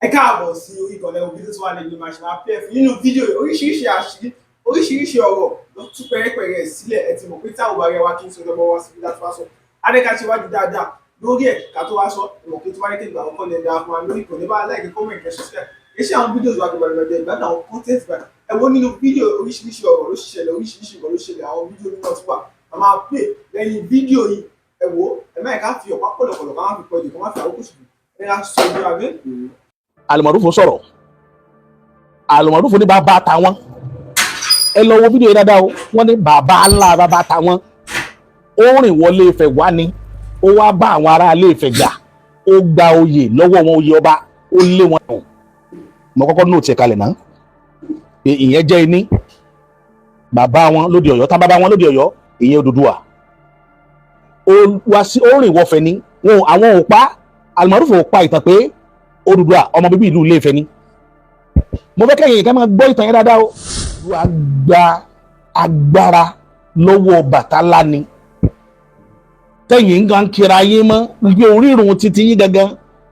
Ẹ káàbọ̀ sí orí ìkànnì fídíò tí wà lè ní màṣínà pf nínú fídíò oríṣiríṣi àṣírí oríṣiríṣi ọ̀rọ̀ ló tú pẹ́rẹ́pẹ́rẹ́ sílẹ̀ ẹ ti mọ̀ pé táwọn bá rẹ wá kí n sọ lọ́wọ́ wá síbi láti wá sọ adéka ṣe wájú dáadáa lórí ẹ̀ ká tó wá sọ ìmọ̀ pé tó bá yẹ kí n gbà wọ́n kọ́ lẹ̀ dáa fún wa lórí ìkànnì bá láìpẹ́ kọ́mẹ̀ntì kẹ́ subscribe iṣẹ́ àwọn fídíò wa gbọdọ̀ lọ́jọ́ ìgbàdàn àwọn content gbà ẹ wo nínú fídíò oríṣiríṣi ọ̀rọ̀ ló ṣẹlẹ̀ oríṣiríṣi ọ̀rọ̀ ló ṣẹlẹ̀ àwọn fídíò nínú ọtí wà a máa pè lẹ́yìn fídíò yìí ẹ wo ẹ má ká fi ọ̀pá pọ̀lọ̀pọ̀lọ̀ ká má fi pọ̀jù ká má fi àwòkù ṣùgbọ́n ẹ ká sọ ìdí abẹ́. Almaroof sọ̀rọ̀ Almaroof ní bàbá tàwọn ẹ lọ wo fídíò yìí dáadáa o wọ́n ní bàbá ńlá bàbá tàwọn ó rìn wọlé Ifẹ̀ wá ní ó wá bá àwọn ará ilé Ifẹ̀ jà ó gba oyè lọ́wọ́ wọn oyè ọba ó lé wọn nù mo kọ́kọ́ nóòtì ẹ̀ kalẹ̀ náà ìyẹn jẹ́ iní bàbá wọn lóde Ọ̀yọ́ tá bàbá wọn lóde Ọ̀yọ́ ìyẹn Odùduwà ó rìn wọfẹ̀ ni àwọn ò pa Almaroof ò pa ìtàn pé Odùduwà ọmọ bíbí ìlú Ilé Ifẹ̀ ni mo fẹ́ kẹ́yìn ká máa gbọ́ ìtàn yẹn dáadáa o Odùduwà gba agbára lọ́wọ́ Ọbàtálá ni tẹ̀yìn ń gan kira yín mọ́ wípé orírun títí yín gangan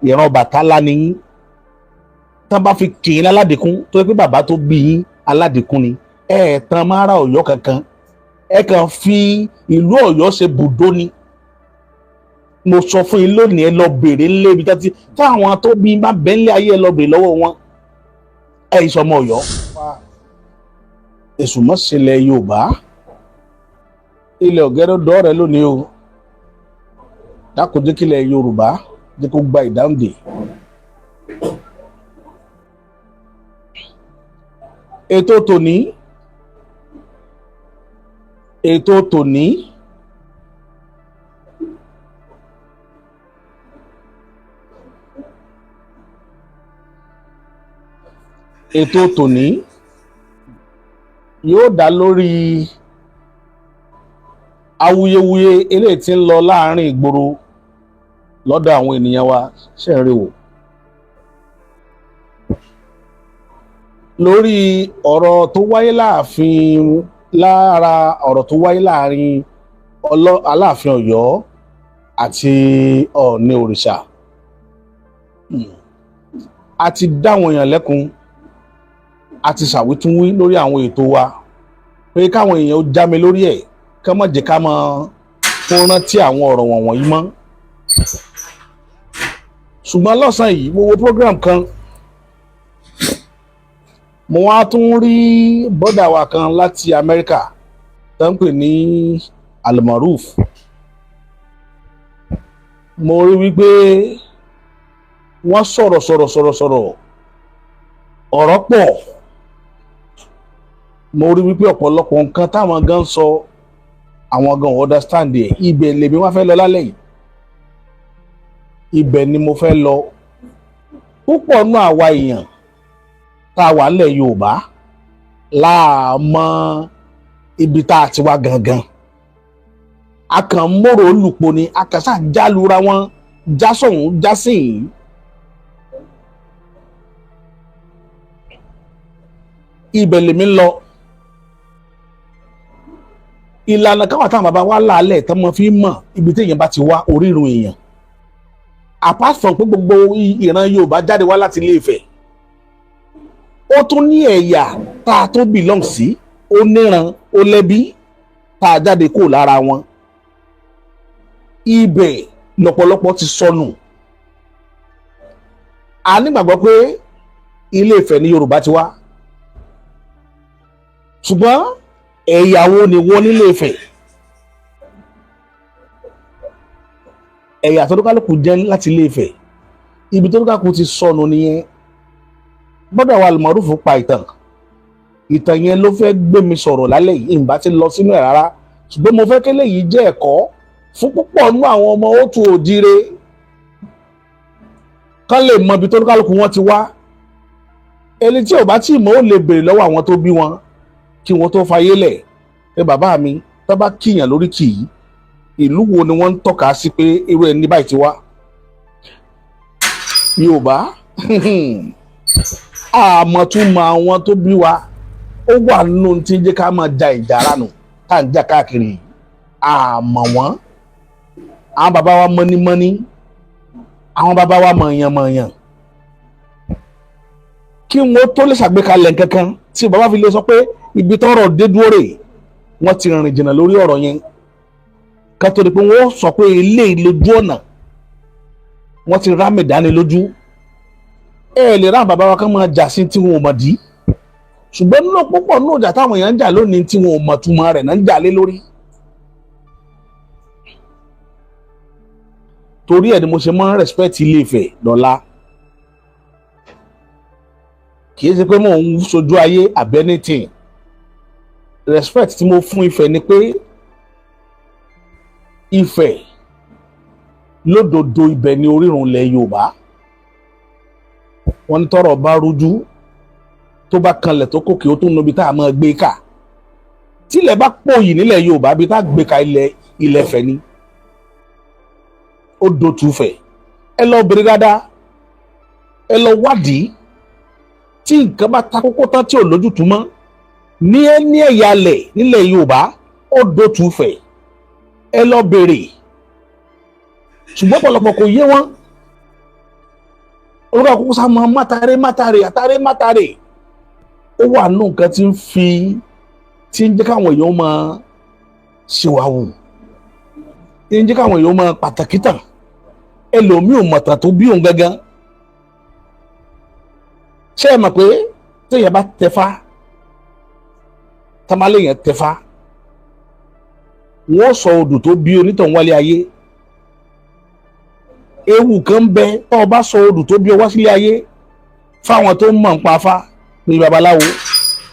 ìran Ọbàtálá ni yín tá bá fi kì í aládìkún tó yẹ pé bàbá tó bí yín aládìkún ni tàn mára Ọ̀yọ́ kankan kàn fi ìlú Ọ̀yọ́ ṣe bùdó ni mo sọ fún yín lónìí ẹ lọ bèrè ńlẹ ibi tí táwọn tó bí bá bẹ ńlẹ ayé ẹ lọ bèrè lọ́wọ́ wọn ìsọmọ Ọ̀yọ́ èsùmọ̀sílẹ̀ Yorùbá ilẹ̀ ọ̀gẹ́rẹ́ dọ́ọ̀rẹ́ lónìí o dákòjékìlẹ̀ Yorùbá jẹ́ kó gba ìdáhùndè ètò tòní ètò tòní yóò dá lórí awuyewuye eléyìí tí ń lọ láàrin ìgboro lọ́dọ̀ àwọn ènìyàn wa ṣẹ̀rẹ̀ wò lórí ọ̀rọ̀ tó wáyé ọ̀rọ̀ tó wáyé láàrin Aláàfin Ọ̀yọ́ àti Ọọ̀ni òrìṣà a ti dáwọn èèyàn lẹ́kun a ti ṣàwítúnwí lórí àwọn ètò wa pé káwọn èèyàn ó já mi lórí ẹ̀ ká má jẹ́ ká máa fún rántí àwọn ọ̀rọ̀ wọ̀nyí mọ́ ṣùgbọ́n lọ́sàn-án yìí mo wo program kan mo wá tún rí bọ́dà wa kan láti Amẹ́ríkà tó ń pè ní Almaroof mo rí wípé wọ́n sọ̀rọ̀ ọ̀rọ̀ pọ̀ mo rí wípé ọ̀pọ̀lọpọ̀ nǹkan táwọn gan sọ àwọn gan understand ẹ̀ ibẹ̀ lèmi wá fẹ́ lọ lálẹ́ yìí ibẹ̀ ni mo fẹ́ lọ púpọ̀ nú àwa èèyàn tá a wà nílẹ̀ Yorùbá láàmọ́ ibi tá a ti wá gangan a kàn mọ́rọ̀ olùpọ̀ ni a kàn sá jálura wọn jásọ̀hún jásìn ibẹ̀ lèmi lọ ìlànà káwọn táwọn bàbá wa láàlẹ̀ tán mọ́ fi mọ̀ ibi tí èèyàn bá ti wá orírun èèyàn apart from pé gbogbo ìran Yorùbá jáde wá láti Ilé Ifẹ̀ ó tún ní ẹ̀yà tá a tó belong sí ó níran ó lẹ́bí tá a jáde kó lára wọn ibẹ̀ lọ́pọ̀lọpọ̀ ti sọnù a nígbàgbọ́ pé Ilé Ifẹ̀ ní Yorùbá ti wá ṣùgbọ́n ẹ̀yà wo ni wọ́n nílé Ifẹ̀ ẹ̀yà tó lókàlùkù jẹ́ láti Ilé Ifẹ̀ ibi tó lókàlùkù ti sọnù nìyẹn bọ́dọ̀ wa Almaroof pa ìtàn yẹn ló fẹ́ gbé mi sọ̀rọ̀ lálẹ́ yìí ìbá ti lọ sínú ẹ̀ rárá ṣùgbọ́n mo fẹ́ kélé yìí jẹ́ ẹ̀kọ́ fún púpọ̀ nínú àwọn ọmọ òtù òjire kán lè mọ ibi tó lókàlùkù wọn ti wá ẹni tí ò bá tí mọ̀ ó lè béèrè lọ́wọ́ àwọn tó bí wọn kí wọ́n tó fayé lẹ̀ pé bàbá mi tó bá kíyàn lórí kì í ìlú wo ni wọ́n ń tọ́ka sí pé irú ẹni báyìí ti wá Yorùbá àmọ̀túnmọ̀ àwọn tó bí wa ó wà nínú tí ń jẹ́ ká máa ja ìjà ránù tá à ń jà káàkiri àmọ̀ wọ́n àwọn bàbá wa mọ́nímọ́ní àwọn bàbá wa mọ̀ọ̀yàn kí wọ́n tó lè ṣàgbékalẹ̀ kankan tí bàbá fi lè sọ pé ibi tọ́rọ̀ dé dúró rè wọ́n ti rìn jìnnà lórí ọ̀rọ̀ yẹn ká tó di pé wọ́n sọ pé ilé ìlójú ọ̀nà wọ́n ti rá mẹ̀dání lójú lè rá bàbá wa kán máa jà sí tí wọn ò mọ̀ dí ṣùgbọ́n nínú púpọ̀ náà jà táwọn èèyàn ń jà lónìí tí wọn ò mọ̀ túmọ̀ rẹ̀ náà ń jà lé lórí. torí ẹ̀ ni mo ṣe máa ń respect Ilé Ifẹ̀ lọ́la kì í ṣe pé mò ń sojú ayé abẹ́nítìn respect tí mo fún Ifẹ̀ ni pé Ifẹ̀ lódodo ibẹ̀ ni orírun ilẹ̀ Yorùbá wọ́n ní tọ́rọ̀ bá rújú tó bá kanlẹ̀ tó kókè ó tún níbi tá a máa gbé ká tílẹ̀ bá pòyì nílẹ̀ Yorùbá bí tá a gbé ká ilẹ̀ Ifẹ̀ ni ó dòtú Ifẹ̀ ẹ lọ bèrè dáadáa ẹ lọ wádìí tí nǹkan bá ta kókó tán tí ò lójútùú mọ́ ní ẹ̀yà alẹ̀ nílẹ̀ Yorùbá ó dòtú Ifẹ̀ ẹ lọ bèrè ṣùgbọ́n ọ̀pọ̀lọpọ̀ kò yé wọn olùkọ́ àkókò sá máa mátàrè ó wà nù nǹkan tí ń jẹ́ káwọn èèyàn máa ṣèwàwù tí ń jẹ́ káwọn èèyàn máa pàtàkì tàn ẹlòmíì ò mọ̀tàn tó bí òun gangan ṣé ẹ mọ̀ pé téèyàn bá tẹfá tamale yẹn tẹfá wọ́n sọ odù tó bí onítàn wálé ayé ewu kan bẹ tó o bá sọ odù tó bí ọ wá sílé ayé fáwọn tó ń mọ̀ nípa afá ní babaláwo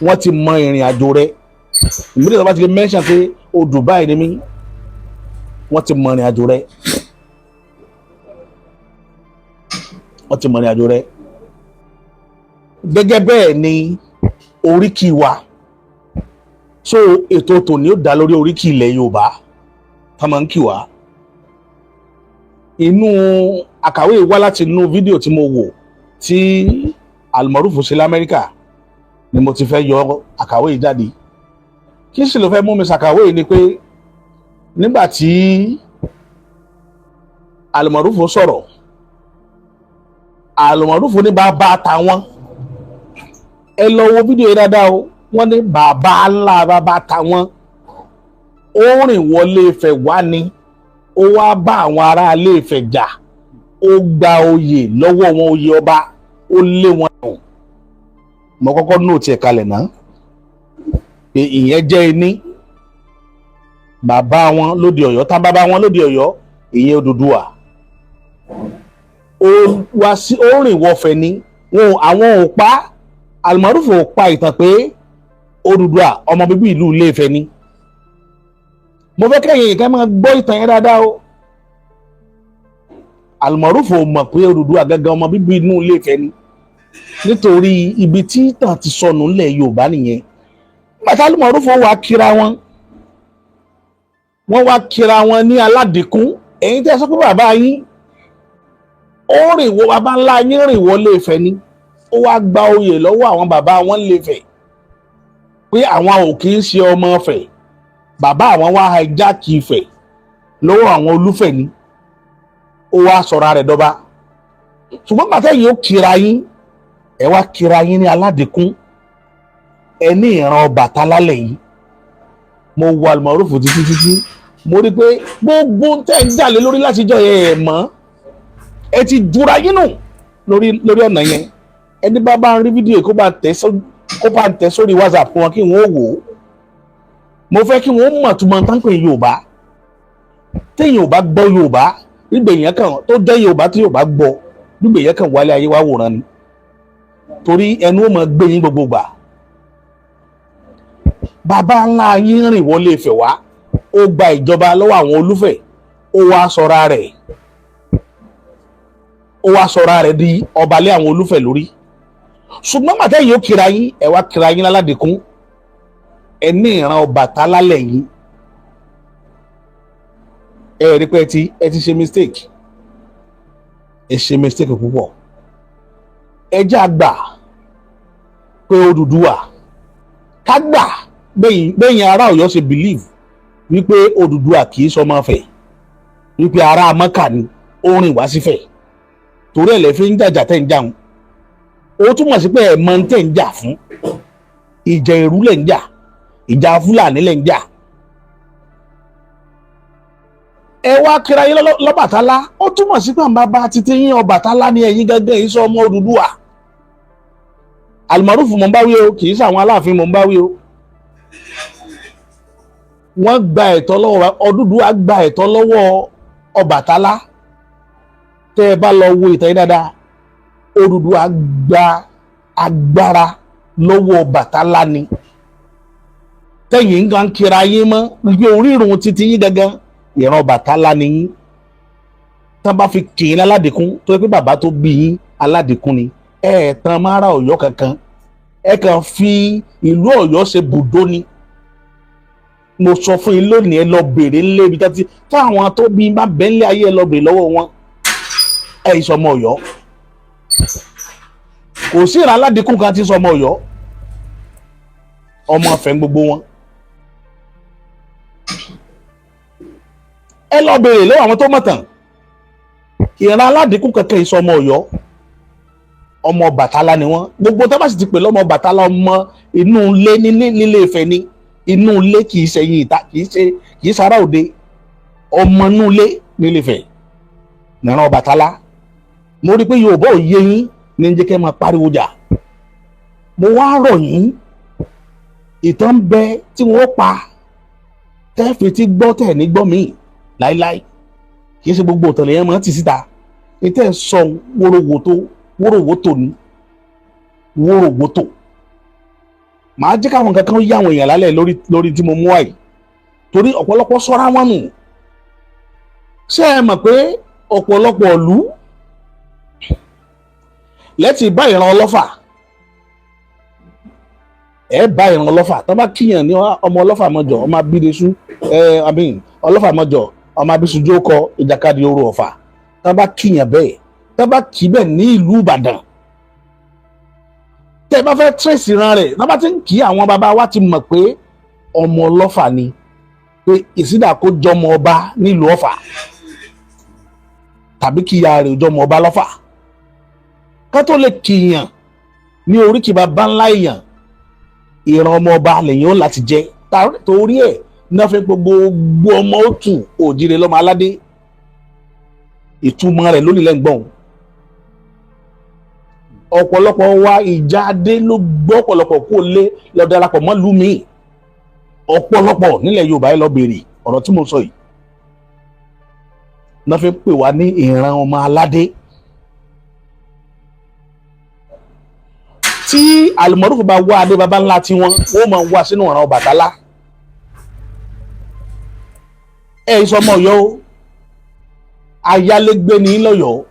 wọ́n ti mọ ìrìn àjò rẹ ìmúdé tó bá ti lè mẹ́ṣàn pé odù báyìí ni mí wọ́n ti mọ ìrìn àjò rẹ gẹ́gẹ́ bẹ́ẹ̀ ni oríkì wa so ètò tòní ó dá lórí oríkì ilẹ̀ Yorùbá tá máa ń kì wá inú àkàwé wá láti inú fídíò tí mo wò tí Almaroof ṣe l'Amẹ́ríkà ni mo ti fẹ́ yọ àkàwé yìí jáde kí sì ló fẹ́ mú mi ṣàkàwé yìí ni pé nígbà tí Almaroof sọ̀rọ̀ Almaroof ní bàbá tàwọn ẹ lọ wo fídíò yìí dáadáa o wọ́n ní bàbá ńlá bàbá tàwọn ó rìn wọlé Ifẹ̀ wá ní ó wá bá àwọn ará Ilé Ifẹ̀ jà ó gba oyè lọ́wọ́ wọn oyè ọba ó lé wọn nù mo kọ́kọ́ nóòtì ẹ̀ kalẹ̀ náà pé ìyẹn jẹ́ ẹni bàbá wọn lóde Ọ̀yọ́ tá bàbá wọn lóde Ọ̀yọ́ ìyẹn Odùduwà ó rìn wọfẹ̀ ni wọn àwọn ò pa Almaroof ò pa ìtàn pé Odùduwà ọmọ bíbí ìlú Ilé Ifẹ̀ ni mo fẹ́ kẹ́yìn ìkẹ́ máa gbọ́ ìtàn yẹn dáadáa o Almaroof ò mọ̀ pé Odùduwà gángan ọmọ bíbí inú Ilé Ifẹ̀ ni nítorí ibi tí ìtàn ti sọnù ńlẹ̀ Yorùbá nìyẹn bàtà Almaroof wá kíra wọn wá kíra wọn ní aládìkún ẹ̀yin tẹ́ sọ pé bàbá yín ó rìn wọ bàbá ńlá yín rìn wọ Ilé Ifẹ̀ ni ó wá gba oyè lọ́wọ́ àwọn bàbá wọn Ilé Ifẹ̀ pé àwọn ò kì í ṣe ọmọ Ifẹ̀ bàbá àwọn wá hijack Ifẹ̀ lọ́wọ́ àwọn Olúfẹ̀ ni ó wá sọ̀rọ̀ rẹ̀ dọ́ba ṣùgbọ́n pàtẹ́ yìí ó kíra yín ẹ wá kíra yín ní aládìkún ẹ ní ìran Ọbàtálá lẹ́yìn mo wo Almaroof títí mo rí pé gbogbo tẹ́ ń jà lé lórí láti jọ ẹ mọ́ ẹ ti jura yín nù lórí ọ̀nà yẹn ẹni bá ń rí fídíò kó bá ń tẹ̀ sórí WhatsApp wọn kí wọ́n wò ó mo fẹ́ kí wọ́n mọ̀ tó máa ń tán pé Yorùbá téèyàn ò bá gbọ́ Yorùbá nígbà èèyàn kan tó jẹ́ Yorùbá tí Yorùbá gbọ́ nígbà èèyàn kan wálé ayé wá wòran ni torí ẹnu ó máa gbé yín gbogbo gbà bàbá ńlá yín rìn wọlé Ifẹ̀ wá ó gba ìjọba lọ́wọ́ àwọn Olúfẹ̀ ó wá sọra rẹ̀ di ọba lé àwọn Olúfẹ̀ lórí ṣùgbọ́n màtẹ́ yìí ó kíra yín ẹ wá kíra yín láládìkún ẹ ní ìran Ọbàtálá lẹ́yìn ẹ rí pé ẹ ti ṣe mistake ẹ ṣe mistake púpọ̀ ẹ jẹ́ àgbà pé Odùduwà ká gbà bẹ́yìn ará Ọ̀yọ́ ṣe believe wípé Odùduwà kì í sọmọ Ifẹ̀ wípé ará Mọ́kà ni ó rìn wá sífẹ̀ torí ẹ̀ lẹ́ fi ń jàjà tẹ́ ń jàun ó túmọ̀ sí pé ẹ̀ mọ̀ ń tẹ̀ ń jà fún. Ìjà Èrú lẹ̀ ń jà, ìjà Fúlàní lẹ̀ ń jà. Ẹ wá kíra yín lọ́bàtálá, ó túmọ̀ sí pé bàbá títí yín Ọbàtálá ni ẹ̀yin gángan yìí sọ ọmọ Odùduwà. Almaroof mò ń bá wí o, kì í ṣe àwọn Aláàfin mò ń bá wí o. Wọ́n gba ẹ̀tọ́ lọ́wọ́ Odùduwà, gba ẹ̀tọ́ lọ́wọ́ Ọbàtálá. Tẹ́ ẹ bá lọ wo ìtàn yín dáadáa, Odùduwà gba agbára lọ́wọ́ Ọbàtálá ni. Tẹ́yìn ń kíra yín mọ́ wípé orírun títí yín gangan ìran Ọbàtálá ni yín. Tán bá fi kì í láládìkún tó yẹ pé bàbá tó bí yín aládìkún ni, ẹ tàn mára Ọ̀yọ́ kankan, ẹ kàn fi ìlú Ọ̀yọ́ ṣe bùdó ni. Mo sọ fún yín lónìí, ẹ lọ bèrè ńlé ibi tí táwọn tó bí bá bẹ́ńlẹ̀ ayé ẹ lọ bèrè lọ́wọ́ wọn. Ẹ ìsọmọ Ọ̀yọ́, kò sí ìran aládìkún kan tí sọmọ Ọ̀yọ́, ọmọ Ọ̀fẹ́ gbogbo wọn. Ẹ lọ bèrè lọ́wọ́ àwọn tó mọ̀tàn, ìran aládìkún kankan ìsọmọ Ọ̀yọ́, ọmọ Ọbàtálá ni wọ́n. Gbogbo tó bá sì ti pè lọ́mọ Ọbàtálá, ọmọ inú ilé nílé Ifẹ̀ ni. Inú ilé kì í ṣe yìí ìta, kì í sára òde, ọmọ inú ilé nílé Ifẹ̀ nìran Ọbàtálá. Mo rí i pé Yorùbá ò yé yín ní jẹ́ kẹ́ máa pariwo jà. Mo wá rọ̀ yín, ìtàn bẹ tí wọ́n pa tẹ́fì tí gbọ́ tẹ̀ ní gbọ́ míì láíláí. Kì í ṣe gbogbo òtẹ̀lẹ̀ yẹn máa ti síta. Ìtẹ́ sọ wóróworó ni wóróworó. Màá jẹ́ káwọn kankan yá àwọn èèyàn lálẹ́ lórí tí mo mú àyè, torí ọ̀pọ̀lọpọ̀ sọ́ra wọn nù. Ṣé ẹ mọ̀ pé ọ̀pọ̀lọpọ̀ ìlú lẹ́tì bá ìran Ọlọ́fà, ẹ bá ìran Ọlọ́fà tó bá kíyàn ní ọmọ Ọlọ́fà mọ́jọ, ọmọ Abídesú Ọlọ́fà mọ́jọ, ọmọ Abísújó kọ ìjàkadì oró Ọ̀fà, tó bá kíyàn bẹ́ẹ̀, tó bá kí bẹ́ẹ̀ ní ìlú Ìbàdàn, tẹ́ bá fẹ́ tírèsì ìran rẹ̀, tó bá ti ń kí àwọn bàbá wa ti mọ̀ pé ọmọ Ọlọ́fà ni, pé ìsídà kó jọmọ ọba nílùú Ọ̀fà tàbí kíyà rẹ̀ jọmọ ọba lọ́fà. Ká tó lè kíyàn ní oríkì bàbá ńlá èèyàn, ìran ọmọ ọba lẹ́yìn ó láti jẹ́. Torí ẹ̀ náà fẹ́ gbogbo ọmọ òtù òjìrè lọ́mọ aládé. Ìtumọ̀ rẹ̀ lónìí lẹ́ngbọ̀n. Ọ̀pọ̀lọpọ̀ wa ìjà adé ló gbọ́ ọ̀pọ̀lọpọ̀ kó lé lọ darapọ̀ mọ́ lùmí. Ọ̀pọ̀lọpọ̀ nílẹ̀ Yorùbá ẹ lọ bèrè ọ̀rọ̀ tí mo sọ yìí. Náà fẹ́ pè wá ní ìran ọmọ aládé. Tí Almaroof bá wá adé baba ńlá tí wọ́n máa wá sínú ìran Ọbàtálá. Ẹ ìsọmọ Ọ̀yọ́ o, ayálégbé ní lọ́yọ̀ọ́.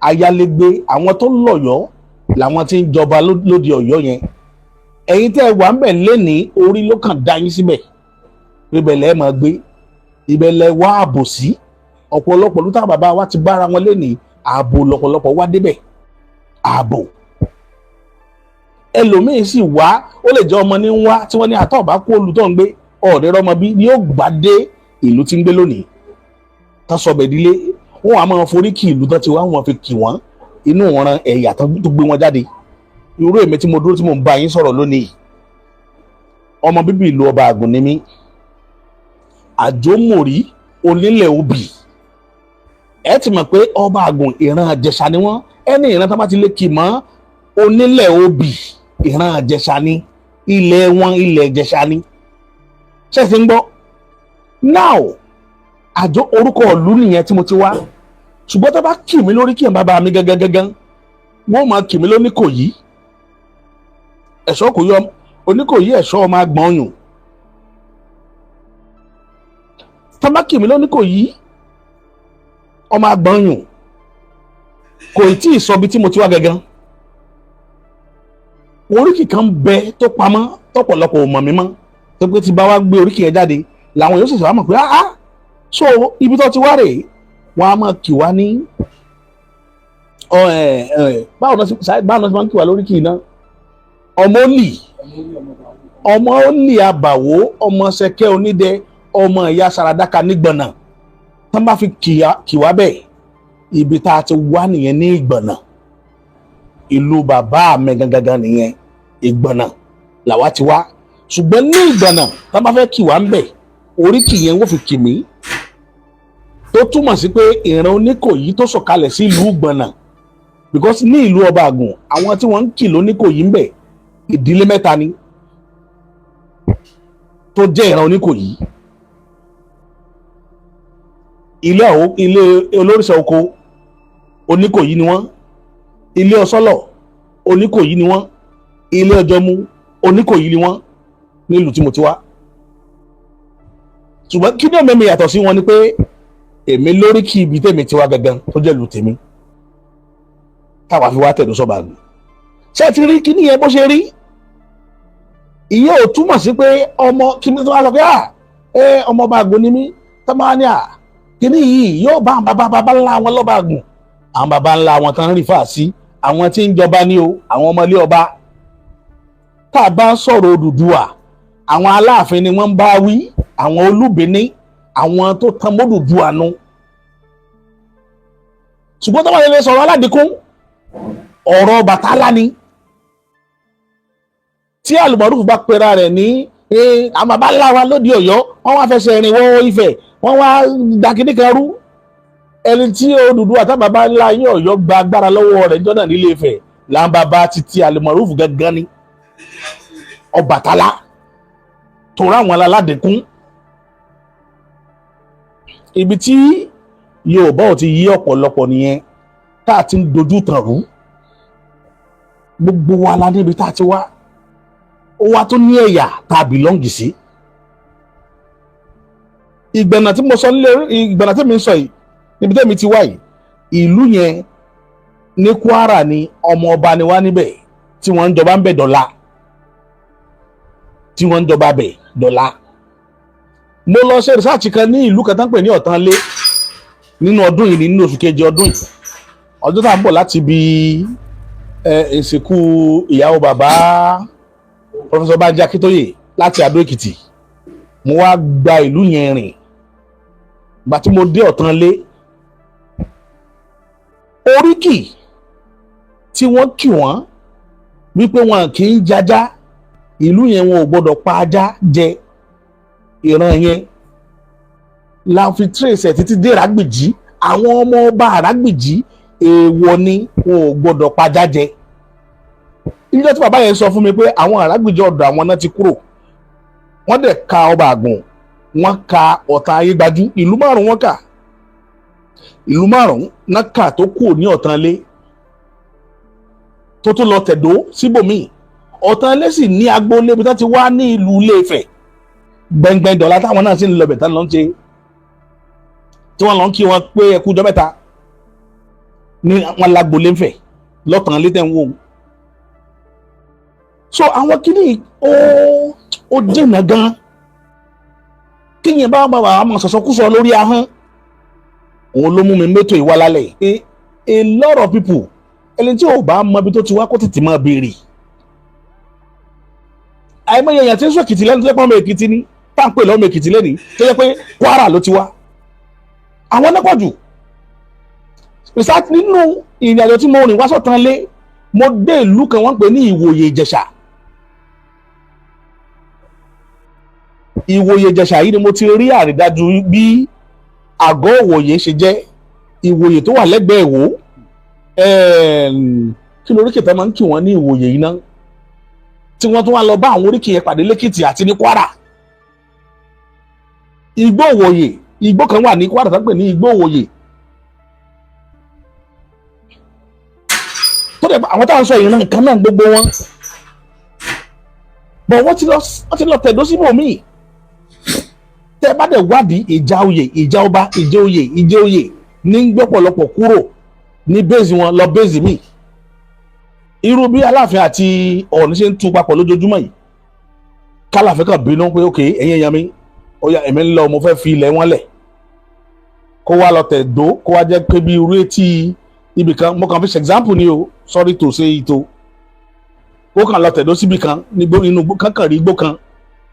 Ayálégbé àwọn tó lọ́yọ̀ọ́ làwọn tí ń jọba lóde Ọ̀yọ́ yẹn. Ẹ̀yin tẹ́ wà ń bẹ̀ lénìí, orí ló kàn dá yín síbẹ̀. Ibẹ̀ lẹ máa gbé, ibẹ̀ lẹ wá ààbò sí. Ọ̀pọ̀lọpọ̀ ló táwọn bàbá wa ti bára wọn lénìí, ààbò lọ́pọ̀lọpọ̀ wá débẹ̀. Ààbò. Ẹlòmíín sì wá, ó lè jẹ́ ọmọ ní ń wá tí wọ́n ní àtọ̀ bá kú olùtọ́ ń gbé ọ̀ọ́dẹ́rọ́ ọmọ bí ni ó gbà dé ìlú tí ń gbé lónìí. Tán sọ bẹ̀ dílé, wọ́n á máa forí kì ìlú tán ti wá, wọ́n fi kì wọ́n inú ìran ẹ̀yà tó gbé wọn jáde. Irú èmi tí mo dúró tí mo ń bá yín sọ̀rọ̀ lónìí, ọmọ bíbí ìlú Ọba Àgùn ni mí. Àjòmòrí onílẹ̀ Obì. Ẹ ti mọ̀ pé Ọba Àgùn ìran Ìjẹ̀ṣà ni wọ́n. Ẹni ìran tó bá ti lè kì mọ́ onílẹ̀ Obì, ìran Ìjẹ̀ṣà ni, ilẹ̀ wọn ilẹ̀ Ìjẹ̀ṣà ni. Ṣé ti ń gbọ́? Now àjọ orúkọ ìlú nìyẹn tí mo ti wá. Ṣùgbọ́n tó bá kì mí lórí kí ẹ̀ bàbá mi gángan, wọ́n máa kì mí lóníkòyí. Ẹ̀ṣọ́ kò yọ Oníkòyí ẹ̀ṣọ́ ọmọ Agbọ̀nyùn. Tó bá kì mí lóníkòyí ọmọ Agbọ̀nyùn, kò tí ì sọ bí tí mo ti wá gángan. Oríkì kan bẹ tó pamọ́ tọ́pọ̀lọpọ̀ ò mọ̀ mi mọ́, tó pé tí bá wá gbé oríkì yẹn jáde làwọn yóò ṣẹ̀ṣẹ̀ wá mọ̀ pé so ibi tó ti wá rèé. Wọ́n á máa kì wá ní báwo náà ti máa ń kì wá lóríkì náà. Ọmọ Olì Àbàwó, ọmọ Ṣẹ̀kẹ́ Onídẹ, ọmọ ìyá Sàràdákà nígbọ̀nà. Tó bá fi kì wá bẹ́ẹ̀, ibi tá a ti wá nìyẹn ní Ìgbọ̀nà. ìlú bàbá mi gangan nìyẹn Ìgbọ̀nà làwa ti wá ṣùgbọ́n ní Ìgbọ̀nà tá bá fẹ́ kì wá ń bẹ̀ oríkì yẹn wọ́n fi kì mí tó túmọ̀ sí pé ìran Oníkòyí tó sọ̀kalẹ̀ sí ìlú Ìgbọ̀nà because ní ìlú Ọba Àgùn àwọn tí wọ́n ń kì lóníkòyí ń bẹ̀ ìdílé mẹ́ta ni tó jẹ́ ìran Oníkòyí ilé olórìṣà oko Oníkòyí ni wọ́n ilé Ọ̀sọ́lọ̀ Oníkòyí ni wọ́n ilé Ọjọ́mú Oníkòyí ni wọ́n nílùú tí mo ti wá ṣùgbọ́n kí ni ọmọ mi yàtọ̀ sí wọn ni pé èmi lórí kí ibi tèmi ti wá gangan tó jẹ́ ìlú tèmi táwa fi wá tẹ̀dó sọ́ba àgbẹ̀ ṣé ti rí kí nìyẹn bó ṣe rí ìyẹn ò túmọ̀ sí pé ọmọ kí ni tó wá sọ pé ọmọ Ọba Àgùn ni mí tó máa ní kí ni yìí yóò bá àwọn bàbá ńlá wọn lọ́ba Àgùn àwọn bàbá ńlá wọn tán rí fà sí àwọn tí ń jọba ní o àwọn ọmọlé ọba tá a bá ń sọ̀rọ̀ Odùduwà àwọn Aláàfin ni wọ́n ń bá wí àwọn Olúbìní àwọn tó tan mọ́dùdúwà nu ṣùgbọ́n tó wà lè sọ̀rọ̀ Aládìkún ọ̀rọ̀ Bàtálá ni tí Àlùmọ̀rúfù bá pera rẹ̀ ní àwọn bàbá ńlá wa lóde Ọ̀yọ́ wọ́n wá fẹsẹ̀ rìn wọ Ifẹ̀ wọ́n wá dàkíní kan rú ẹni tí Odùduwà tá bàbá ńlá yín Ọ̀yọ́ gba agbára lọ́wọ́ rẹ̀ jọ́nà nílé Ifẹ̀ là ń bàbá títí Àlùmọ̀rúfù gangan ni Ọbàtálá tó ráwọn Aládìkún ibi tí Yorùbá ò ti yí ọ̀pọ̀lọpọ̀ nìyẹn tá a ti ń dojú tàn rú gbogbo wa la níbi tá a ti wá ó wá tó ní ẹ̀yà tá a bìlọ́ǹgì sí Ìgbọ̀nà tí mo sọ nílé Ìgbọ̀nà tí mi ń sọ yìí níbi tẹ́mi ti wá yìí ìlú yẹn ní Kwara ni ọmọ ọba ni wá níbẹ̀ tí wọ́n ń jọba ń bẹ̀ dọ̀la tí wọ́n ń jọba bẹ̀ dọ̀la mo lọ ṣe research kan ní ìlú kan tán pè ní Ọ̀tánlé nínú ọdún yìí nínú oṣù kejì ọdún yìí ọdún tá à ń bọ̀ láti bí ìsìnkú ìyàwó bàbá Professor Banji Akíntóyè láti Adó Èkìtì mo wá gba ìlú yẹn rìn gbà tí mo dé Ọ̀tánlé oríkì tí wọ́n kì wọ́n wípé wọn kì í jajá ìlú yẹn wọn ò gbọ́dọ̀ pa ajá jẹ ìran yẹn la fi trace ẹ̀ títí dé Ìrágbìjí àwọn ọmọ ọba Ìrágbìjí èèwọ̀ ni wọn ò gbọ́dọ̀ pajá jẹ ilé tí bàbá yẹn sọ fún mi pé àwọn Ìrágbìjí ọ̀dọ̀ àwọn náà ti kúrò wọ́n dẹ̀ ka Ọba Àgùn wọ́n ka Ọ̀tà Ayégbájú ìlú márùn wọ́n kà ìlú márùn náà kà tó kù ní Ọ̀tánlé tó tún lọ tẹ̀dó síbòmíì Ọ̀tánlé sì ní agboolé bí wọ́n ti wá ní ìlú Ilé Ifẹ̀ gbẹngbẹng dọ̀la táwọn náà sì ń lọ bẹ̀ tán lọ́n ṣe tí wọ́n lọ́n kí wọn pé ẹkú ọjọ́ mẹ́ta ní wọn lágbolé ń fẹ̀ lọ́tàn létẹ̀ ń wò so àwọn kìíní ó jìnnà gan kíyìn bá bàbá àmọ́ sọ̀sọ́kúsọ lórí ahọ́n òun ló mú mi mẹ́tò ìwà lálẹ́ a lot of people ẹni tí ò bá mọ ibi tó ti wá kó tètè máa béèrè àìmọye èèyàn tí ń sọ Èkìtì lẹ́nu tó yẹ pé ọmọ Èkìtì ni tá à ń pè lọ́mọ Èkìtì lẹ́nu tó yẹ pé Kwara ló ti wá àwọn náà pọ̀ jù research nínú ìrìnàjò tí mo rìn wá s'Ọ̀tánlé mo dé ìlú kan wọ́n pè ní Ìwòyè Ìjẹ̀ṣà Ìwòyè Ìjẹ̀ṣà yìí ni mo ti rí àrídájú bí àgọ́ Ìwòyè ṣe jẹ́ Ìwòyè tó wà lẹ́gbẹ̀ẹ́ Ìwó kí lóríkì tó máa ń kí wọ́n ní Ìwòyè yìí náà tí wọ́n tún wá lọ bá àwọn oríkì yẹn pàdé lẹ́kìtì àti ní Kwara Igbó Ìwòyè igbó kan wà ní Kwara tó ń pè ní Igbó Ìwòyè tó dẹ̀ àwọn táwọn sọ ìran nǹkan náà gbogbo wọn bọ̀ wọ́n ti lọ tẹ̀dó síbòmíì tẹ́ bá dẹ̀ wádìí ìjà oyè ìjà ọba ìjà oyè ìjà oyè ní gbọ́pọ̀lọpọ̀ kúrò ní bẹ́ẹ̀sì wọn lọ bẹ́ẹ̀sì míì irú bí Aláàfin àti Ọọ̀ni ṣe ń tún papọ̀ lójoojúmọ́ yìí kálàfin kan bínú pé ok ẹ̀yin èèyàn mi ó yá èmi ń lọ mo fẹ́ fi ilẹ̀ wọn lẹ̀ kó wá lọ tẹ̀dó kó wá jẹ́ pé bí irú etí ibì kan mo kàn fi ṣe example ni o sorry to say it o kó kàn lọ tẹ̀dó síbì kan nínú kankan rí igbó kan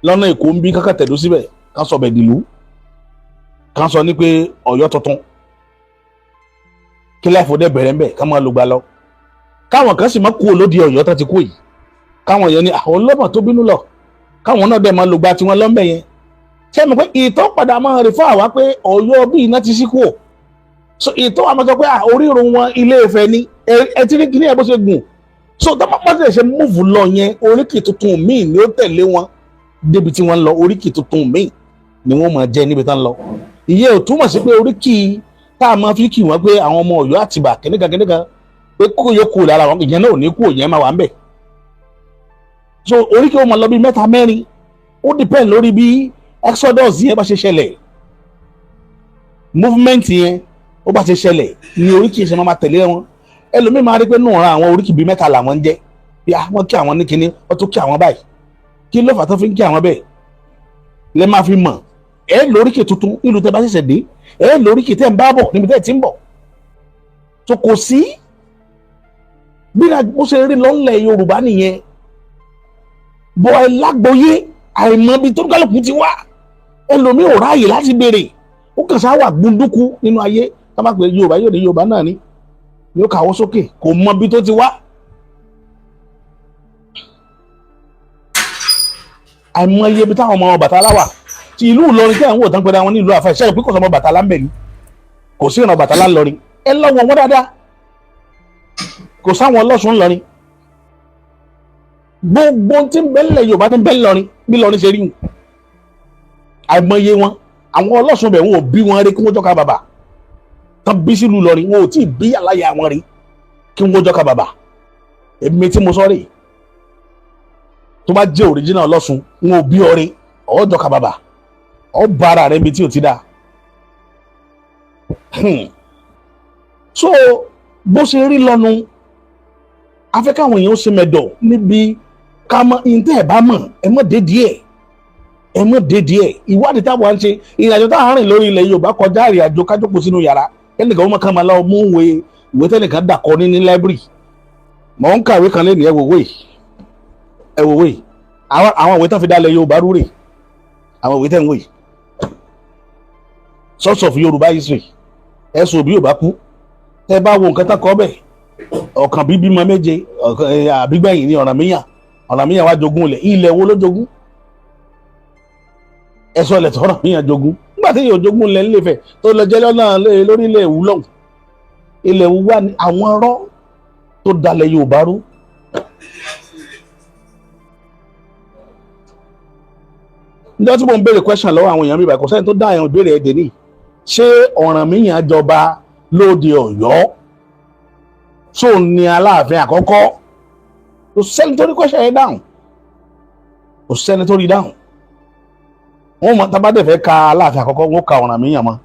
lọ́nà Èkó ń bí kankan tẹ̀dó síbẹ̀ kan sọ bẹ̀ dìlú kan sọ ní pé Ọ̀yọ́ tuntun kí láìfò dẹ̀ bẹ̀rẹ̀ ń bẹ̀ ká máa lò gbà lọ káwọn kan sì má kú olódi Ọ̀yọ́ tó ti kú yìí káwọn yẹn ni àwọn ọlọ́mọ tó bínú lọ káwọn náà dẹ̀ máa lò gba tiwọn lọ́mbẹ̀ yẹn ṣé mo pé ìtọ́ padà máa rí fún àwa pé Ọ̀yọ́ bí iná ti sí kú ò so ìtọ́ wa máa sọ pé orírun wọn Ilé Ifẹ̀ ni ẹ ti rí kíní ẹ bó ṣe gùn so tó máa pàṣẹ ṣe múùfù lọ yẹn oríkì tuntun míì ni ó tẹ̀lé wọn débi tí wọ́n lọ oríkì tuntun míì ni wọ́n máa jẹ níbi tán lọ ìyẹn ò túmọ̀ sí pé oríkì tá a máa fi kì wọ́n pé àwọn ọmọ Ọ̀yọ́ Àtìbà kìnìkan pé kókó yóò kú lára wọn ìyẹn náà ò ní kú òyìn máa wà ń bẹ̀ so oríkì ó máa lọ bí 3 4 ó depend lórí bí exodus yẹn bá ṣe ṣẹlẹ̀ movement yẹn ó bá ṣe ṣẹlẹ̀ ni oríkì ṣe máa tẹ̀lé wọn ẹlòmíì máa rí pé nù ọ̀ràn àwọn oríkì bíi 3 làwọn ń jẹ́ bí wọ́n kí àwọn ní kinní wọ́n tó kí àwọn báyìí kí ló fà tó fi ń kí àwọn bẹ́ẹ̀ lẹ́ máa fi mọ̀ ẹ lóríkì tuntun nílùú tẹ́ bá ṣẹ̀ṣẹ̀ dé ẹ lóríkì tẹ́ ń bá bọ̀ níbi tẹ́ ti ń bọ̀ so kò sí bí mo ṣe rí lọ́nlẹ̀ Yorùbá nìyẹn bọ́ ẹ lágbóyé àìmọ̀ bí tó kálukú ti wá ẹlòmíì ò ráàyè láti béèrè ó kàn sáà wà gbúndúkú nínú ayé tá bá pè Yorùbá yóò ní Yorùbá náà ni yóò kàwọ́ sókè kò mọ bí tó ti wá àìmọ̀ iye bí táwọn ọmọ Ọbàtálá wà tí ìlú Ìlọrin tí àwọn òtán pẹ̀lú àwọn ní ìlú Àfà ìṣẹ́lẹ̀ pé kò sọmọ Ọbàtálá ń bẹ̀ ni kò sí ìran Ọbàtálá ńlọrin ẹ lọ́wọ́ wọn dáadáa kò sáwọn Ọlọ́ṣun ńlọrin gbogbo tí ń bẹ́lẹ̀ Yorùbá tí ń bẹ́lẹ̀ lọrin bí lọrin ṣe rí wọn àìmọye wọn àwọn Ọlọ́ṣun bẹ̀ wọn ò bí wọn rí kí wọ́n jọ́ka bàbà tán bí sílùú lọrin wọn ò tí ì bí àláyà wọn rí kí wọ́n jọ́ka bàbà èmi tí mo sọ rè tó bá jẹ́ original Ọlọ́ṣun wọn ò bí ọrẹ ọ̀ jọ́ka bàbà ọ̀ bá ara rẹ̀ bí tí ò ti dá so bó ṣe rí lọ́nu afẹ́ káwọn èèyàn ó ṣe mẹ́dọ̀ níbi ká mọ ìntẹ́ ẹ̀ bá mọ̀ ẹ mọ̀ dé díẹ̀ ìwádìí táwọn à ń ṣe ìrìnàjò táwọn rìn lórí ilẹ̀ Yorùbá kọjá ìrìnàjò kájókòó sínú yàrá ẹnìkan ó mọ̀ ká máa lọ mú ìwé tẹ́nìkan dàkọ ní láìbírì mọ̀ ń kàwé kan lẹ́nu ẹ̀wòwé àwọn ìwé tán fi dálẹ̀ Yorùbá rúrè àwọn ìwé tẹ́ ń wò yìí source of Yorùbá history ẹ̀sùn òbí Yorùbá kú tẹ́ bá wo nǹkan tán kọ́ bẹ́ẹ̀ ọ̀kan bíbímọ méje àbígbẹ̀yìn ní Ọ̀rànmíyàn wá jogún ilẹ̀ wo ló jogún ẹ̀sọ́ ilẹ̀ tó Ọ̀rànmíyàn jogún nígbà tí yóò jogún ilẹ̀ Ilé Ifẹ̀ tó lọ jẹ́ lọ́nà lórí ilẹ̀ Ìwú lọ́hùn ilẹ̀ Ìwú wà ní àwọn ọ̀rọ̀ tó dalẹ̀ Yorùbá rú níjọ́ tí mo ń béèrè question lọ́wọ́ àwọn èèyàn mi báyìí kò sẹ́ni tó dá àwọn ìbéèrè ẹ̀dẹ̀ ní ṣé Ọ̀rànmíyàn jọba lóde Ọ̀yọ́ so ní Aláàfin àkọ́kọ́ kò sẹ́ni tó rí question yẹn dáhùn kò sẹ́ni tó rí dáhùn wọ́n mọ̀ tábàdẹ̀ fẹ́ ka Aláàfin àkọ́kọ́ wọ́n ka Ọ̀rànmíyàn mọ́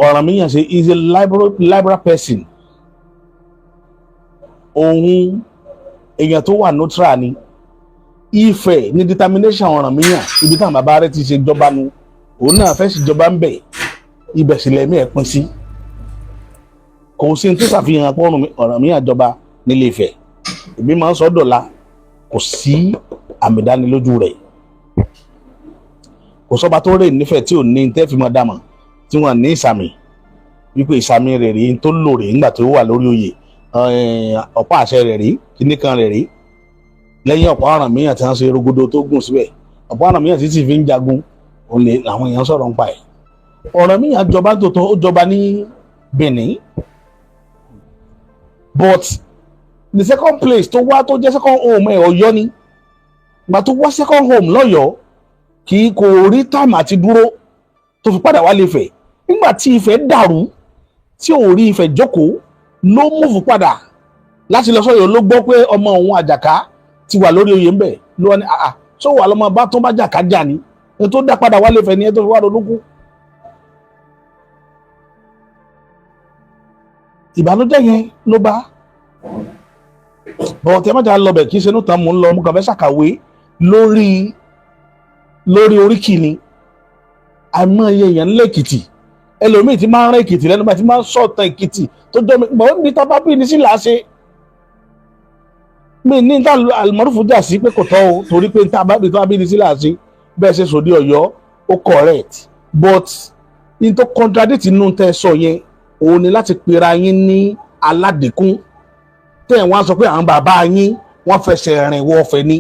Ọ̀rànmíyàn ṣe is a liberal person òun èèyàn tó wà neutral ni Ifẹ̀ ní determination Ọ̀rànmíyàn ibi táwọn bàbá rẹ̀ ti ṣe jọba nu òun náà fẹ́ ṣèjọba ń bẹ̀ ibẹ̀ sílẹ̀ mí ẹ̀ pín sí kò sí tó ṣàfihàn pé Ọ̀rànmíyàn jọba nílé Ifẹ̀ èmi máa ń sọ dọ̀la kò sí àmì ìdánilójú rẹ̀ kò sọ́ba tó rè nífẹ̀ẹ́ tí ò ní tẹ́ fi mọ́ dàmọ̀ tí wọ́n ní ìsàmì wípé ìsàmì rẹ̀ rí tó lò rí nígbà tó wà lórí oyè ọ̀pá àṣẹ rẹ̀ rí kíní kan rẹ̀ rí lẹ́yìn ọ̀pá Ọ̀rànmíyàn tí wọ́n ṣe rogodo tó gùn síbẹ̀ ọ̀pá Ọ̀rànmíyàn tí sì fi ń jagun òun lè làwọn èèyàn sọ̀rọ̀ ń pa ẹ̀ Ọ̀rànmíyàn jọba tó ó jọba ní Benin but the second place tó wá tó jẹ́ second home ẹ̀ Ọ̀yọ́ ni ìgbà tó wá second home lọ́yọ̀ọ́ kì í kò rí time àti dúró tó fi padà wá lè Ifẹ̀ nígbà tí Ifẹ̀ dàrú tí ò rí Ifẹ̀ jókòó ló múfù padà láti lọ sọ́yọ́ ló gbọ́ pé ọmọ òun Àjàká ti wà lórí oyè ńbẹ̀ ló wá ní tó wà lọ́mọ bá tó bá Jàká jà ní ẹ tó dá padà wá lè Ifẹ̀ ní ẹ tó fi wá ronúkú. ìbànújẹ́ yẹn ló bá bọ̀ tẹ́ mọ́jà lọ bẹ̀ kí ṣe níta mò ń lọ mú kàn fẹ́ ṣàkàwé lórí oríkì ni àmọ́ èèyàn lẹ́kìtì ẹlòmíì tí máa ń rán Èkìtì lẹ́nu bá ti máa ń sọ̀tàn Èkìtì tó jọ́ mi gbọ́n ní tá bá bí ní sí làásẹ̀ mi ní tá Almarufu jà sí pé kò tọ́ o torí pé tá bá bí ní sí làásẹ̀ bẹ́ẹ̀ ṣe sòdí Ọ̀yọ́ ó correct but ní tó contradict inú tẹ́ sọ yẹn òun ni láti pera yín ní aládìkún tẹ́ ẹ̀ wọ́n á sọ pé àwọn bàbá yín wọ́n fẹsẹ̀ rìn wọ́ ọ̀fẹ́ ní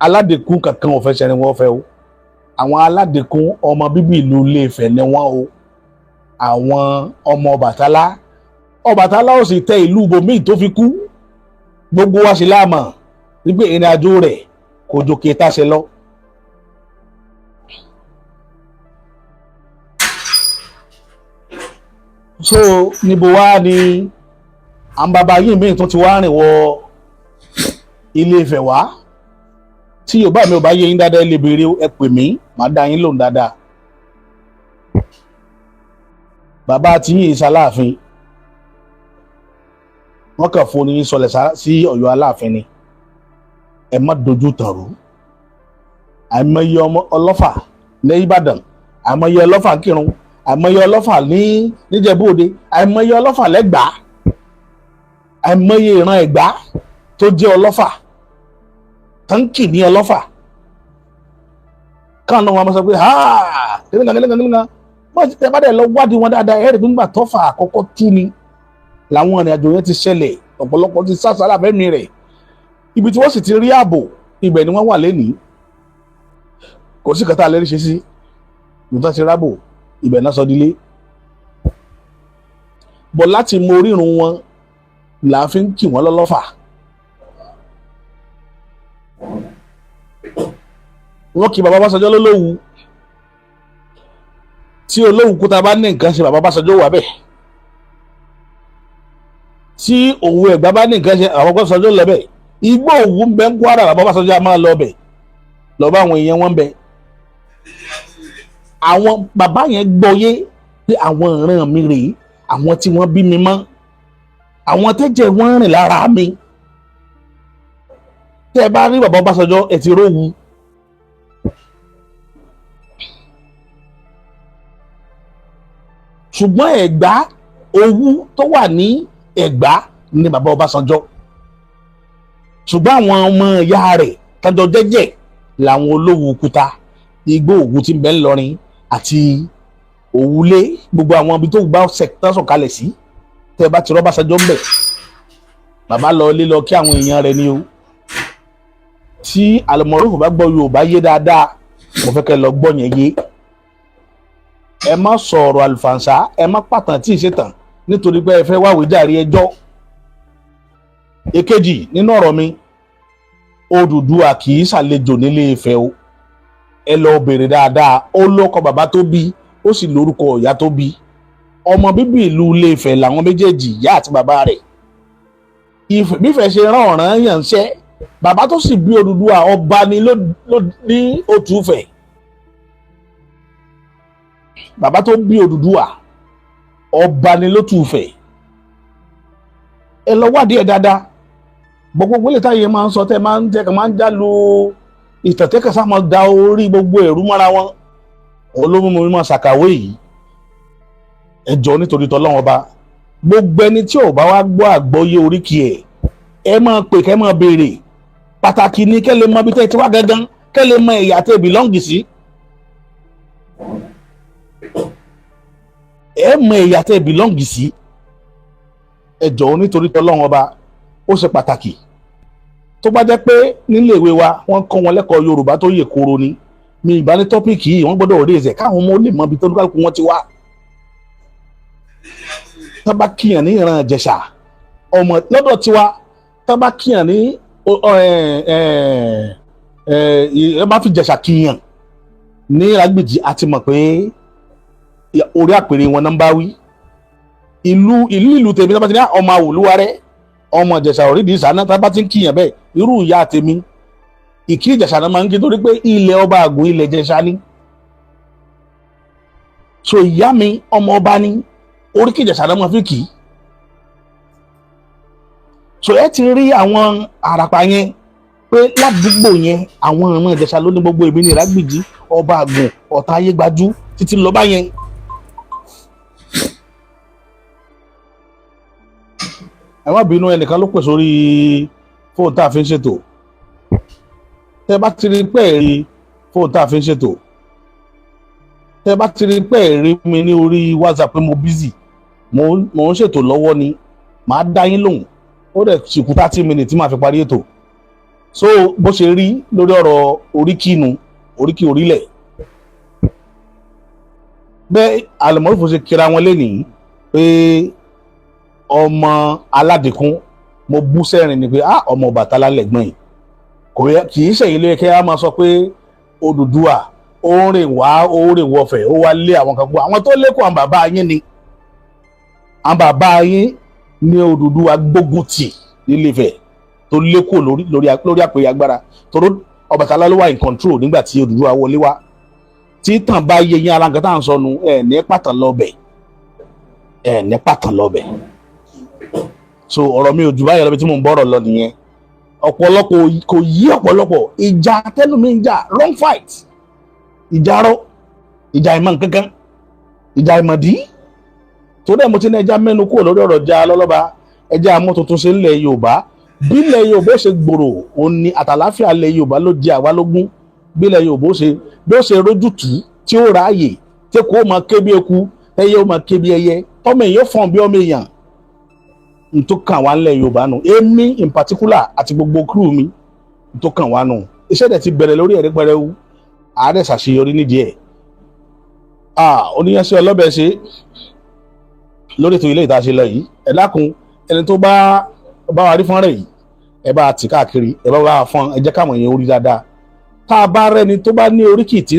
aládìkún kankan ò fẹsẹ̀ rìn wọ́ ọ̀fẹ́ o àwọn aládìkún ọmọ bíbí ìlú Ilé-Ifẹ̀ ni wọ́n o àwọn ọmọ Ọbàtálá ò sì tẹ ìlú ibòmíì tó fi kú gbogbo wa sì láàmà wípé ìrìn àjò rẹ̀ kò jòkè táṣẹ lọ. so níbo wá ni àwọn bàbá yìí míì tó ti wá rìn wọ Ilé-Ifẹ̀ wá tí Yorùbá mi ò bá yé yín dáadáa lè béèrè ẹ pè mí màá dá yín lóhùn dáadáa. bàbá tí yín ṣaláàfin wọ́n kàn fún yín sọlẹ̀ sí Ọ̀yọ́ Aláàfin ni ẹ má dojú tàrú àìmọye ọlọ́fà ní Ìbàdàn àìmọye ọlọ́fà Kírun àìmọye ọlọ́fà níjẹ̀bú-Òde àìmọye ọlọ́fà lẹ́gbàá àìmọye ìran Ẹ̀gbá tó jẹ́ ọlọ́fà táǹkì ní ọlọ́fà káwọn náà wọn máa sọ pé kíníkan wọ́n ti tẹ́ bá dẹ̀ lọ wádìí wọn dáadáa ẹ̀rì nígbà tọ́fà àkọ́kọ́ tú ni làwọn ìrìn àjò yẹn ti ṣẹlẹ̀ ọ̀pọ̀lọpọ̀ ti sá sára fẹ́mi rẹ̀ ibi tí wọ́n sì ti rí ààbò ibẹ̀ ni wọ́n wà lẹ́nìí kò sí kẹta alẹ́ rí ṣe sí ìtàn ti rábò ibẹ̀ náà sọ dílé bọ̀ láti mọ orírun wọn là á fi ń kì wọ́n lọ́lọ́fà wọ́n kí bàbá Ọbásanjọ́ lólówù tí Olówù kúta bá ní nǹkan ṣe bàbá Ọbásanjọ́ wà bẹ́ẹ̀ tí Òwu Ẹ̀gbá bá ní nǹkan ṣe bàbá Ọbásanjọ́ lọ bẹ́ẹ̀ Igbó Òwu ń bẹ ń Kwara bàbá Ọbásanjọ́ a máa lọ bẹ̀ lọ bá àwọn èèyàn wọn bẹ àwọn bàbá yẹn gbọ́yé pé àwọn ìran mi rèé àwọn tí wọ́n bí mi mọ́ àwọn tẹ́jẹ̀ wọ́n rìn lára mi tẹ́ ẹ bá rí bàbá Ọbásanjọ́ ẹ ti rówu. ṣùgbọ́n Ẹ̀gbá Òwu tó wà ní Ẹ̀gbá ní bàbá Ọbásanjọ́ ṣùgbọ́n àwọn ọmọ ìyá rẹ̀ tọ́jọ́ jẹ́jẹ́ làwọn Olówù kúta Igbó Òwu tí ń bẹ ńlọrin àti Òwúlé gbogbo àwọn ibi tó bá sọ̀kalẹ̀ sí tẹ́ bá ti rọ́ Ọbásanjọ́ ń bẹ̀ bàbá lọ lé lọ kí àwọn èèyàn rẹ̀ ni o tí Al-Moruf bá gbọ́ Yorùbá yé dáadáa mo fẹ́ kẹ́ lọ gbọ́ yẹn yé ẹ má sọ̀rọ̀ àlùfànṣá ẹ má pàtàn tí ì ṣe tàn nítorí pé ẹ fẹ́ wá wíjàre ẹjọ́. èkejì nínú ọ̀rọ̀ mi Odùduwà kì í ṣàlejò nílé Ifẹ̀ o ẹ lọ bèrè dáadáa ó lóko bàbá tó bí ó sì lórúkọ ìyá tó bí ọmọ bíbí ìlú Ilé Ifẹ̀ làwọn méjèèjì ìyá àti bàbá rẹ̀ bífẹ̀ ṣe rán ọ̀ràn yàn ṣẹ́ bàbá tó sì bí Odùduwà ọba ni ní Òtúfẹ̀ bàbá tó bí Odùduwà ọba ni l'Ótùfẹ̀ ẹ lọ wádìí ẹ dáadáa gbogbo ilé táyé máa ń sọ tẹ máa ń já lu ìtẹ̀tẹ̀kẹ̀ sá máa da orí gbogbo ẹ̀rú mọ́ra wọn olómùmù mímọ́ ṣàkàwé yìí ẹ jọ̀ọ́ nítorí tọ́lọ́wọ́n ọba gbogbo ẹni tí ò bá wá gbọ́ àgbọ́yé oríkì ẹ máa pè kẹ́ máa béèrè pàtàkì ni kẹ́ lè mọ ibi tẹ́ ẹ ti wá gangan kẹ́ lè mọ ẹ̀yà tẹ́ bìlọ́ǹgì sí. ẹ mọ ẹ̀yà tẹ́ bìlọ́ǹgì sí ẹ jọ̀ọ́ nítorí tọ́lọ́run ọba ó ṣe pàtàkì tó bá jẹ́ pé nílé ìwé wa wọ́n kọ́ wọn lẹ́kọ̀ọ́ Yorùbá tó yè koro ni mi ìbá ní tọ́pìkì yìí wọ́n gbọ́dọ̀ rí ẹ̀sẹ̀ káwọn ọmọ lè mọ ibi tó lùkàlùkù wọn ti wá tó bá kíyàn ní ìran Ìjẹ̀ṣà ọmọ lọ́dọ̀ tiwa tó bá kíyàn ní ẹ bá fi Ìjẹ̀ṣà kíyàn ní Ìrágbìjí àti mọ̀ pé orí àpèrè wọn náà ń bá wí ìlú tèmi tó bá ti ní ọmọ Àwòlúwarẹ́ ọmọ Ìjẹ̀ṣà òrídìí ìsáná tó bá ti ń kíyàn bẹ́ẹ̀ irú ìyá tèmi ìkí Ìjẹ̀ṣà náà máa ń kí torí pé ilẹ̀ ọba Àgùn ilẹ̀ Ìjẹ̀ṣà ni so ìyá mi ọmọ ọba ní oríkì Ìjẹ̀ṣà náà máa fi kì í so ẹ ti rí àwọn àràpà yẹn pé ládùúgbò yẹn àwọn ọmọ Ìjẹ̀ṣà ló ní gbogbo èmi ní Ìrágbìjí ọba Àgùn Ọ̀tà Ayégbájú títí lọ bá yẹn. ẹ má bínú ẹnìkan ló pè sórí fóònù tá a fi ń ṣètò tẹ bá ti rí pé rí fóònù tá a fi ń ṣètò tẹ́ bá ti rí pé rí mi ní orí WhatsApp pé mo busy mo ń ṣètò lọ́wọ́ ni màá dá yín lóhùn ó dẹ̀ sì kú 30 minutes tí màá fi parí ètò so bó ṣe rí lórí ọ̀rọ̀ oríkì orílẹ̀ bẹ́ẹ̀ Al-Maroof ṣe kíra wọn lénìí pé ọmọ aládìkún mo bú sẹ́rìn ni pé ọmọ Ọbàtálá lẹ́gbọ́n yìí kì í ṣèyí lóye kí a máa sọ pé Odùduwà ó ń rìn wọ̀fẹ̀ ó wá lé àwọn kan kú àwọn tó lékò àwọn bàbá yín ni àwọn bàbá yín ní Odùduwà gbógun tì nílé Ifẹ̀ tó lékò lórí àpèrè agbára torí Ọbàtálá ló wà in control nígbà tí Odùduwà wọlé wá tí tàn bá yé yín ara nǹkan tá à ń sọnù ní pàtàn lọ́bẹ̀ so ọ̀rọ̀ mi ò jù báyìí lọ́bi tí mò ń bọ̀rọ̀ lọ nìyẹn ọ̀pọ̀lọpọ̀ kò yí ọ̀pọ̀lọpọ̀ ìjà tẹ́lùmí ń jà wrong fight ìjà ìmọ̀ nǹkankan ìjà ìmọ̀dí tó dẹ̀ mo ti ní ẹja mẹ́nu kúrò lórí ọ̀rọ̀ ja lọ́lọ́ba ẹja amọ́ tuntun ṣe ńlẹ̀ Yorùbá bí ilẹ̀ Yorùbá ṣe gbòòrò òun ni àtàláfíà ilẹ̀ Yorùbá ló jẹ àwa lógún bí ilẹ̀ Yorùbá bí ó ṣe rójútùú tí ó ráàyè tí kò máa ké bí eku ẹyẹ ó máa ké bí ẹyẹ tọ́mọ èèyàn fọ̀n bí ọmọ èèyàn n tó kàn wá ńlẹ̀ Yorùbá nù èmi in particular àti gbogbo crew mi n tó kàn wá nù iṣẹ́ dẹ̀ ti bẹ̀rẹ̀ lórí ẹ̀rí pẹrẹwu ààrẹ ṣàṣeyọrí nídìí ẹ̀ oníyanṣẹ́ ọlọ́bẹ̀ ṣe lórí ètò ilé ìta ṣe lọ yìí ẹ dákun ẹni tó bá wa rí fọ́nrẹ́ yìí ẹ bá tì káàkiri ẹ bá wà fọ́n ẹ jẹ́ káwọn èèyàn orí dáadáa tá a bá rẹ́ni tó bá ní oríkì tí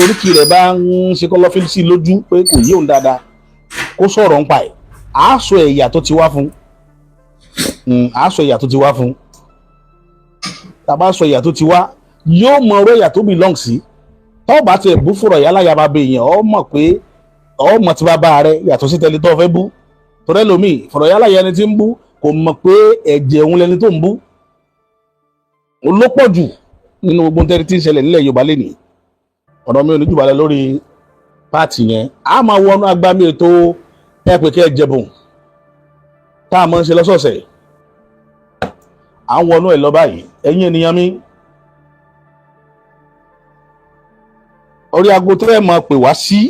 oríkì rẹ̀ bá ń ṣe kọ́lọ́fín sí lójú pé kò yé òun dáadáa kó sọ̀rọ̀ ń pa ẹ̀ àásọ ẹ̀yà tó ti wá fún tàbá sọ ẹ̀yà tó ti wá yóò mọ ọ̀rọ̀ ẹ̀yà tó belong sí tó bá tiẹ̀ bú fúnra ìyá láyà bá bẹ èèyàn ọ mọ̀ pé ọmọ tí bàbá rẹ yàtọ̀ sí tẹ̀lé tó fẹ́ bú tọ́rẹ́ lomi fọ̀rọ̀ yálà yẹn ẹni tí ń bú kò mọ̀ pé ẹ̀jẹ̀ òun lẹni tó ń bú olópọ̀ jù nínú gbogbo tẹ́rí tí ń ṣẹlẹ̀ nílẹ̀ Yorùbá lẹ́nì ọ̀rọ̀ mi ò ní jù balẹ̀ lórí páàtì yẹn a máa wọnú agbámi ètò ẹ̀pẹ̀kẹ́ ẹ̀jẹ̀bùn tá a máa ń ṣe lọ́sọ̀ọ̀sẹ̀ à ń wọnú ẹ̀ lọ báyìí ẹ̀yin ènìyàn mi orí aago tó ẹ̀ máa pè wá sí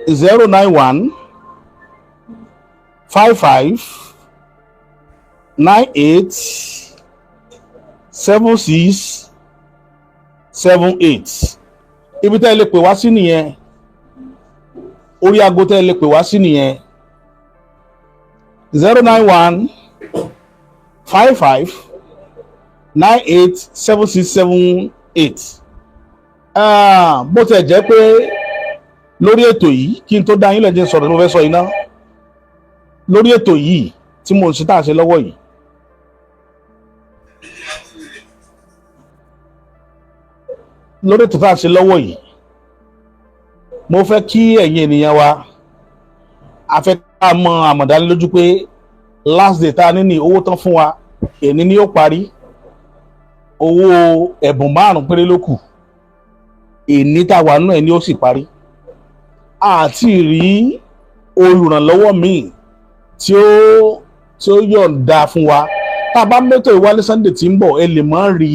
091 55 98 76 78 ibi tẹ́ ẹ lè pè wá sí nìyẹn orí aago tẹ́ ẹ lè pè wá sí nìyẹn 091 55 98 76 78 bó tẹ̀ jẹ́ pé lórí ètò yìí kí n tó dá yín lẹ́jẹ̀ sọ̀rọ̀ tí mo fẹ́ sọ yìí ná lórí ètò yìí tí mo ń ṣe tá à ṣe lọ́wọ́ yìí lórí ètò tá à ṣe lọ́wọ́ yìí mo fẹ́ kí ẹ̀yin ènìyàn wa a fẹ́ ká mọ àmọ̀dánilójú pé last day tá a ní ní owó tán fún wa èní ni ó parí owó ẹ̀bùn 5 péré ló kù èní tá a wà náà ni ó sì parí àti rí olùrànlọ́wọ́ míì tí ó yọ̀ǹda fún wa tá a bá mẹ́tò ìwálé Sunday tí ń bọ̀ ẹ lè má rí